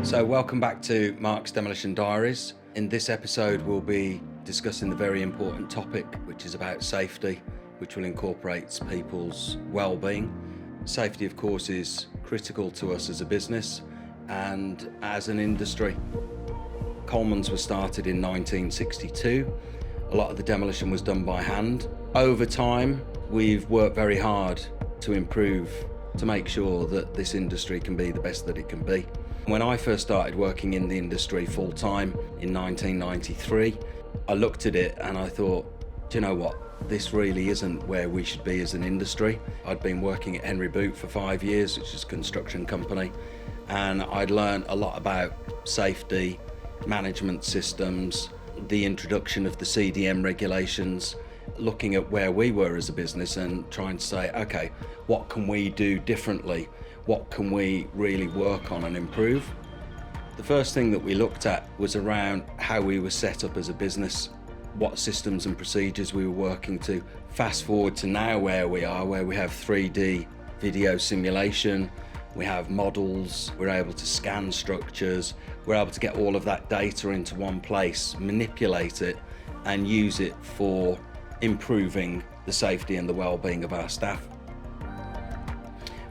So welcome back to Marks Demolition Diaries. In this episode we'll be discussing the very important topic, which is about safety, which will incorporate people's well-being. Safety, of course, is critical to us as a business and as an industry. Colemans was started in 1962. A lot of the demolition was done by hand. Over time, we've worked very hard to improve, to make sure that this industry can be the best that it can be. When I first started working in the industry full-time in 1993, I looked at it and I thought, do you know what? This really isn't where we should be as an industry. I'd been working at Henry Boot for 5 years, which is a construction company, and I'd learned a lot about safety, management systems, the introduction of the CDM regulations, looking at where we were as a business and trying to say, okay, what can we do differently? What can we really work on and improve? The first thing that we looked at was around how we were set up as a business, what systems and procedures we were working to. Fast forward to now where we are, where we have 3D video simulation, we have models, we're able to scan structures, we're able to get all of that data into one place, manipulate it and use it for improving the safety and the well-being of our staff.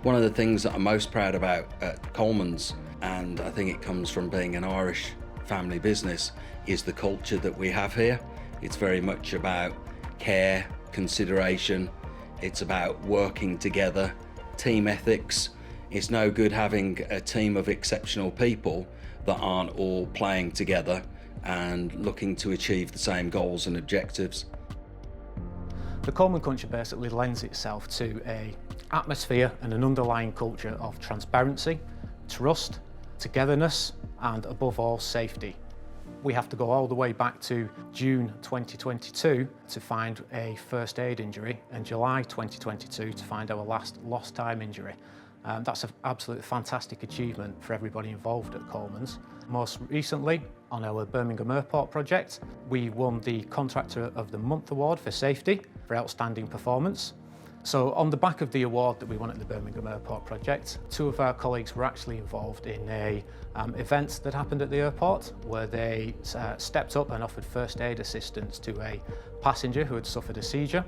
One of the things that I'm most proud about at Colemans, and I think it comes from being an Irish family business, is the culture that we have here. It's very much about care, consideration, it's about working together, team ethics. It's no good having a team of exceptional people that aren't all playing together and looking to achieve the same goals and objectives. The Coleman culture basically lends itself to an atmosphere and an underlying culture of transparency, trust, togetherness, and above all, safety. We have to go all the way back to June 2022 to find a first aid injury and July 2022 to find our last lost time injury. That's an absolutely fantastic achievement for everybody involved at Colemans. Most recently, on our Birmingham Airport project, we won the Contractor of the Month award for safety for outstanding performance. So on the back of the award that we won at the Birmingham Airport project, two of our colleagues were actually involved in a event that happened at the airport where they stepped up and offered first aid assistance to a passenger who had suffered a seizure.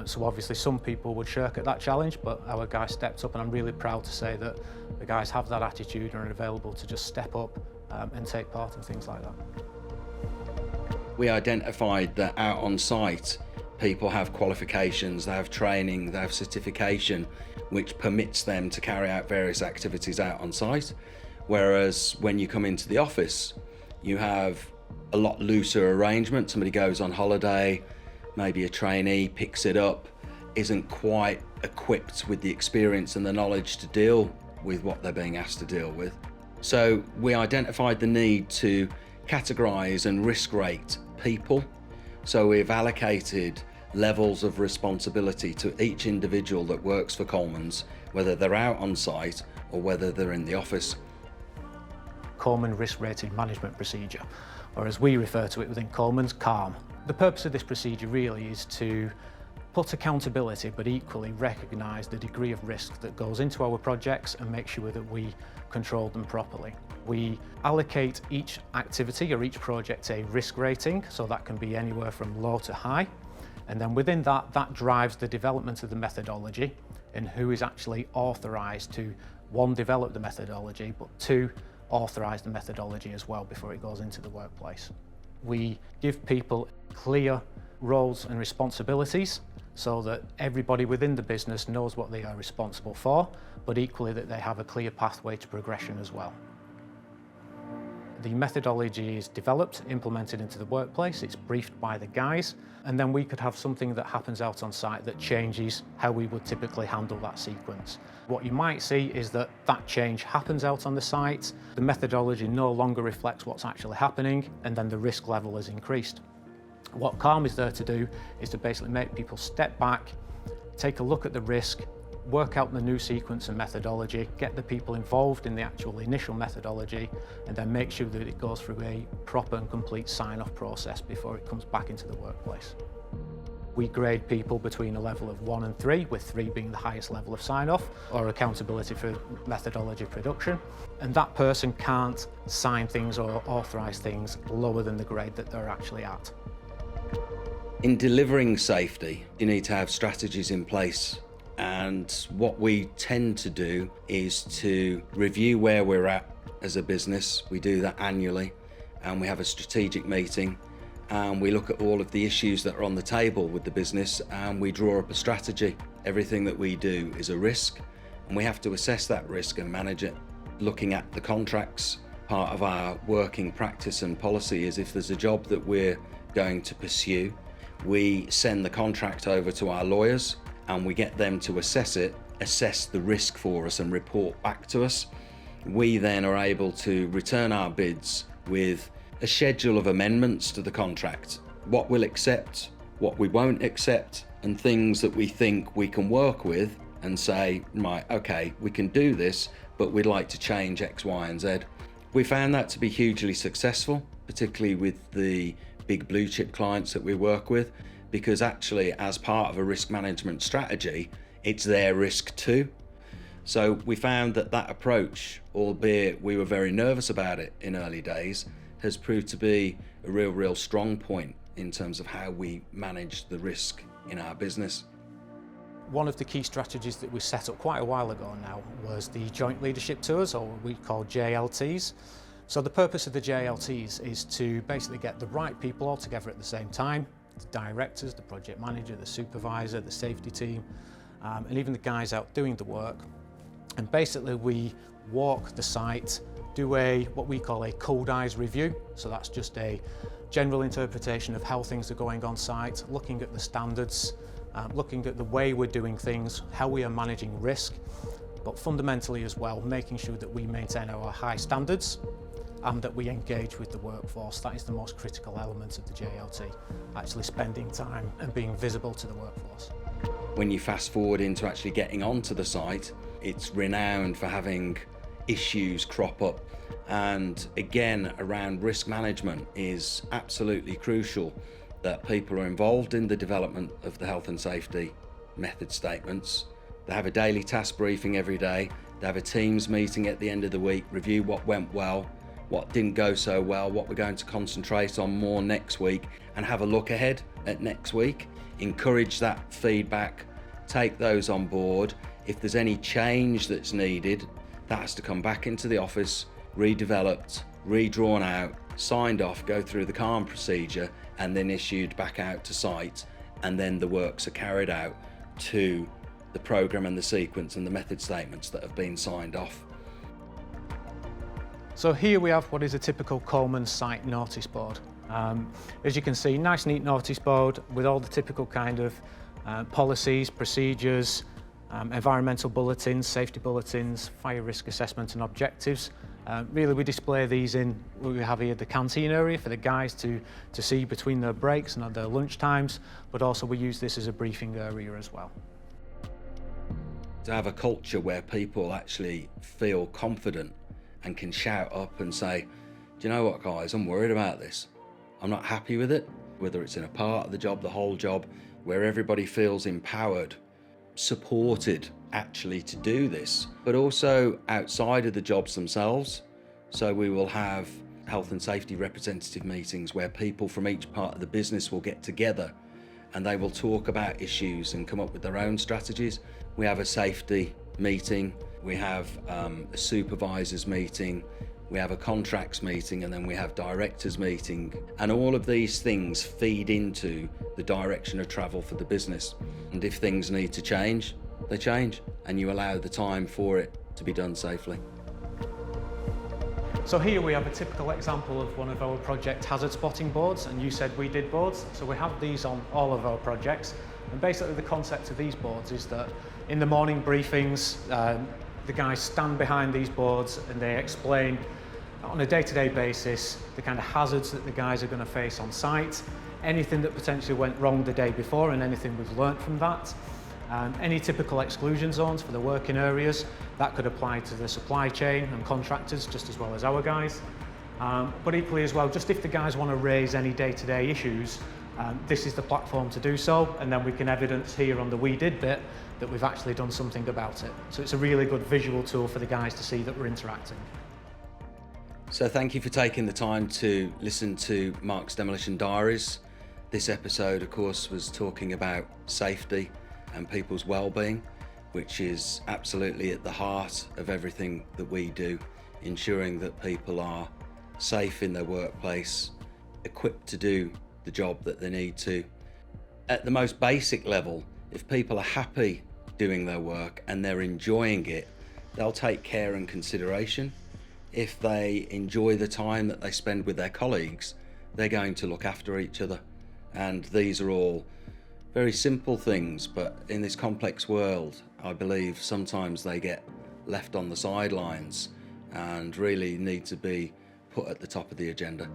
So obviously some people would shirk at that challenge, but our guys stepped up, and I'm really proud to say that the guys have that attitude and are available to just step up and take part in things like that. We identified that out on site, people have qualifications, they have training, they have certification, which permits them to carry out various activities out on site. Whereas when you come into the office, you have a lot looser arrangement. Somebody goes on holiday, maybe a trainee picks it up, isn't quite equipped with the experience and the knowledge to deal with what they're being asked to deal with. So we identified the need to categorise and risk rate people. So we've allocated levels of responsibility to each individual that works for Colemans, whether they're out on site or whether they're in the office. Coleman Risk Rated Management Procedure, or as we refer to it within Colemans, CARM. The purpose of this procedure really is to put accountability but equally recognise the degree of risk that goes into our projects and make sure that we control them properly. We allocate each activity or each project a risk rating, so that can be anywhere from low to high, and then within that drives the development of the methodology and who is actually authorised to, one, develop the methodology, but two, authorise the methodology as well before it goes into the workplace. We give people clear roles and responsibilities so that everybody within the business knows what they are responsible for, but equally that they have a clear pathway to progression as well. The methodology is developed, implemented into the workplace, it's briefed by the guys, and then we could have something that happens out on site that changes how we would typically handle that sequence. What you might see is that change happens out on the site, the methodology no longer reflects what's actually happening, and then the risk level is increased. What CARM is there to do is to basically make people step back, take a look at the risk, work out the new sequence and methodology, get the people involved in the actual initial methodology, and then make sure that it goes through a proper and complete sign-off process before it comes back into the workplace. We grade people between a level of 1 and 3, with 3 being the highest level of sign-off or accountability for methodology production. And that person can't sign things or authorise things lower than the grade that they're actually at. In delivering safety, you need to have strategies in place. And what we tend to do is to review where we're at as a business. We do that annually, and we have a strategic meeting. And we look at all of the issues that are on the table with the business, and we draw up a strategy. Everything that we do is a risk, and we have to assess that risk and manage it. Looking at the contracts, part of our working practice and policy is if there's a job that we're going to pursue, we send the contract over to our lawyers and we get them to assess it, assess the risk for us and report back to us. We then are able to return our bids with a schedule of amendments to the contract, what we'll accept, what we won't accept, and things that we think we can work with and say, right, okay, we can do this, but we'd like to change X, Y, and Z. We found that to be hugely successful, particularly with the big blue chip clients that we work with, because actually as part of a risk management strategy, it's their risk too. So we found that that approach, albeit we were very nervous about it in early days, has proved to be a real strong point in terms of how we manage the risk in our business. One of the key strategies that we set up quite a while ago now was the Joint Leadership Tours, or what we call JLTs. So the purpose of the JLTs is to basically get the right people all together at the same time, the directors, the project manager, the supervisor, the safety team, and even the guys out doing the work. And basically we walk the site, do what we call a cold eyes review. So that's just a general interpretation of how things are going on site, looking at the standards, looking at the way we're doing things, how we are managing risk, but fundamentally as well, making sure that we maintain our high standards and that we engage with the workforce. That is the most critical element of the JLT, actually spending time and being visible to the workforce. When you fast forward into actually getting onto the site, it's renowned for having issues crop up, and again around risk management is absolutely crucial that people are involved in the development of the health and safety method statements. They have a daily task briefing every day, they have a Teams meeting at the end of the week, review what went well, what didn't go so well, what we're going to concentrate on more next week, and have a look ahead at next week. Encourage that feedback, take those on board. If there's any change that's needed, that has to come back into the office, redeveloped, redrawn out, signed off, go through the CALM procedure, and then issued back out to site, and then the works are carried out to the programme and the sequence and the method statements that have been signed off. So here we have what is a typical Colemans site notice board. As you can see, nice neat notice board with all the typical kind of policies, procedures, environmental bulletins, safety bulletins, fire risk assessment and objectives. Really we display these in, we have here the canteen area for the guys to see between their breaks and their lunch times, but also we use this as a briefing area as well. To have a culture where people actually feel confident and can shout up and say, do you know what guys, I'm worried about this. I'm not happy with it, whether it's in a part of the job, the whole job, where everybody feels empowered, supported actually to do this, but also outside of the jobs themselves. So we will have health and safety representative meetings where people from each part of the business will get together and they will talk about issues and come up with their own strategies. We have a safety meeting, we have a supervisors meeting, we have a contracts meeting, and then we have directors meeting. And all of these things feed into the direction of travel for the business. And if things need to change, they change, and you allow the time for it to be done safely. So here we have a typical example of one of our project hazard spotting boards, and you said we did boards. So we have these on all of our projects. And basically the concept of these boards is that in the morning briefings, the guys stand behind these boards and they explain on a day-to-day basis the kind of hazards that the guys are going to face on site, anything that potentially went wrong the day before and anything we've learnt from that, any typical exclusion zones for the working areas. That could apply to the supply chain and contractors just as well as our guys. But equally as well, just if the guys want to raise any day-to-day issues This is the platform to do so, and then we can evidence here on the we did bit that we've actually done something about it. So it's a really good visual tool for the guys to see that we're interacting. So thank you for taking the time to listen to Marks Demolition Diaries. This episode, of course, was talking about safety and people's well-being, which is absolutely at the heart of everything that we do, ensuring that people are safe in their workplace, equipped to do the job that they need to. At the most basic level, if people are happy doing their work and they're enjoying it, they'll take care and consideration. If they enjoy the time that they spend with their colleagues, they're going to look after each other. And these are all very simple things, but in this complex world, I believe sometimes they get left on the sidelines and really need to be put at the top of the agenda.